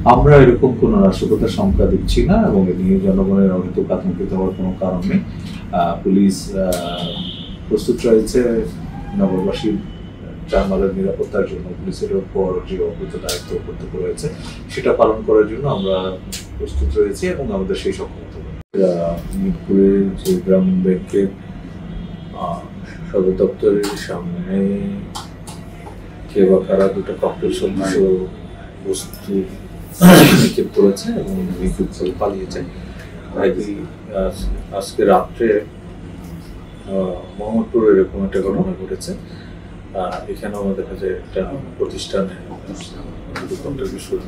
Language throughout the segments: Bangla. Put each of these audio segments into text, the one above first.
আমরা এরকম কোনো নাশকতার সংখ্যা দিচ্ছি না এবং এ নিয়ে জনগণের অহেতুক আতঙ্কিত হওয়ার কোনো কারণ নেই। পুলিশ প্রস্তুত রয়েছে নগরবাসীর জানমালের নিরাপত্তার জন্য। পুলিশের উপর যে অর্পিত দায়িত্ব কর্তব্য রয়েছে সেটা পালন করার জন্য আমরা প্রস্তুত রয়েছি এবং আমাদের সেই সক্ষমতা মিরপুরের যে গ্রামীণ ব্যাংকের সদর দপ্তরের সামনে কে বা কারা দুটো ককটেল সদৃশ বস্তু নিক্ষেপ করেছে এবং নিক্ষেপ করে পালিয়ে যায়। আজকে রাত্রে মোহাম্মদপুরে এরকম একটা ঘটনা ঘটেছে। এখানেও দেখা যায় একটা প্রতিষ্ঠানে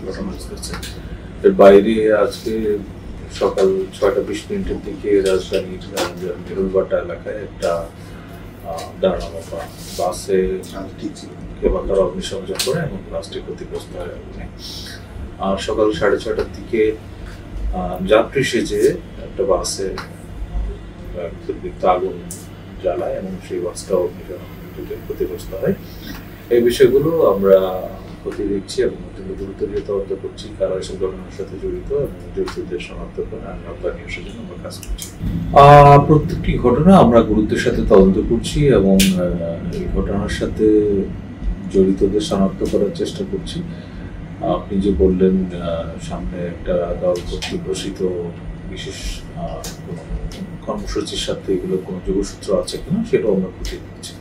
ঘটনা ঘটেছে। এর বাইরে আজকে সকাল 6:20 দিকে রাজধানীর মেরুলবাটা এলাকায় একটা দাঁড়ানো বাসে কেবাকার অগ্নিসংযোগ করে এবং বাসটি ক্ষতিগ্রস্ত হয়। আর সকাল 6:30টার দিকে যাত্রী সেজে একটা বাসে আগুন জ্বালায় এবং সেই বাসটাও ক্ষতিগ্রস্ত হয়। এই বিষয়গুলো আমরা ক্ষতি দেখছি এবং দ্রুত তদন্ত করছি, কারা এসব ঘটনার সাথে জড়িত এবং জড়িতদের শনাক্ত করে আইনানুগ নিয়ে আসার জন্য আমরা কাজ করছি। প্রত্যেকটি ঘটনা আমরা গুরুত্বের সাথে তদন্ত করছি এবং এই ঘটনার সাথে জড়িতদের শনাক্ত করার চেষ্টা করছি। আপনি যে বললেন সামনে একটা দল কর্তৃক ঘোষিত বিশেষ কর্মসূচির সাথে এগুলো কোনো যোগসূত্র আছে কিনা সেটাও আমরা খতিয়ে দেখছি।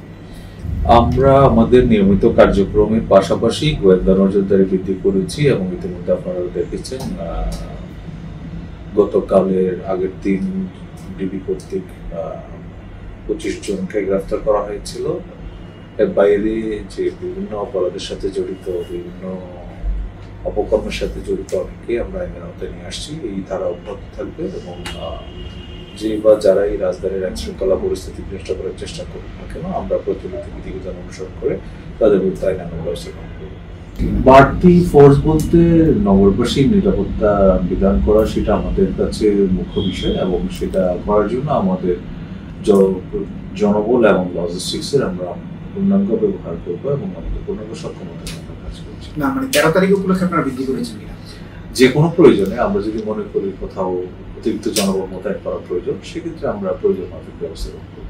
আমরা আমাদের নিয়মিত কার্যক্রমের পাশাপাশি গোয়েন্দা নজরদারি বৃদ্ধি করেছি এবং ইতিমধ্যে আপনারা দেখেছেন গতকালের আগের দিন ডিবি কর্তৃক 25 জনকে গ্রেফতার করা হয়েছিল। এর বাইরে যে বিভিন্ন অপরাধের সাথে জড়িত, বিভিন্ন অপকর্মের সাথে জড়িত অনেকে আমরা আইনের আওতায় নিয়ে আসছি। এই ধারা অব্যাহত থাকবে এবং যে বা যারা এই রাজধানীর আইন শৃঙ্খলা পরিস্থিতি বিনষ্ট করার চেষ্টা করুক না কেন আমরা প্রচলিত বিধিবিধান অনুসরণ করে তাদের বিরুদ্ধে আইনানুগ ব্যবস্থা গ্রহণ করব। বাড়তি ফোর্স বলতে নগরবাসীর নিরাপত্তা বিধান করা, সেটা আমাদের কাছে মুখ্য বিষয় এবং সেটা করার জন্য আমাদের জনবল এবং লজিস্টিক্সের আমরা পূর্ণাঙ্গ ব্যবহার করবো এবং আমাদের পূর্ণাঙ্গ সক্ষমতা আমরা কাজ করছি। না মানে 13 তারিখ উপলক্ষে আপনারা বৃদ্ধি করেছেন কিনা? যে কোনো প্রয়োজনে আমরা যদি মনে করি কোথাও অতিরিক্ত জনবল মোতায়েন করা প্রয়োজন, সেক্ষেত্রে আমরা প্রয়োজন মাফিক ব্যবস্থা করব।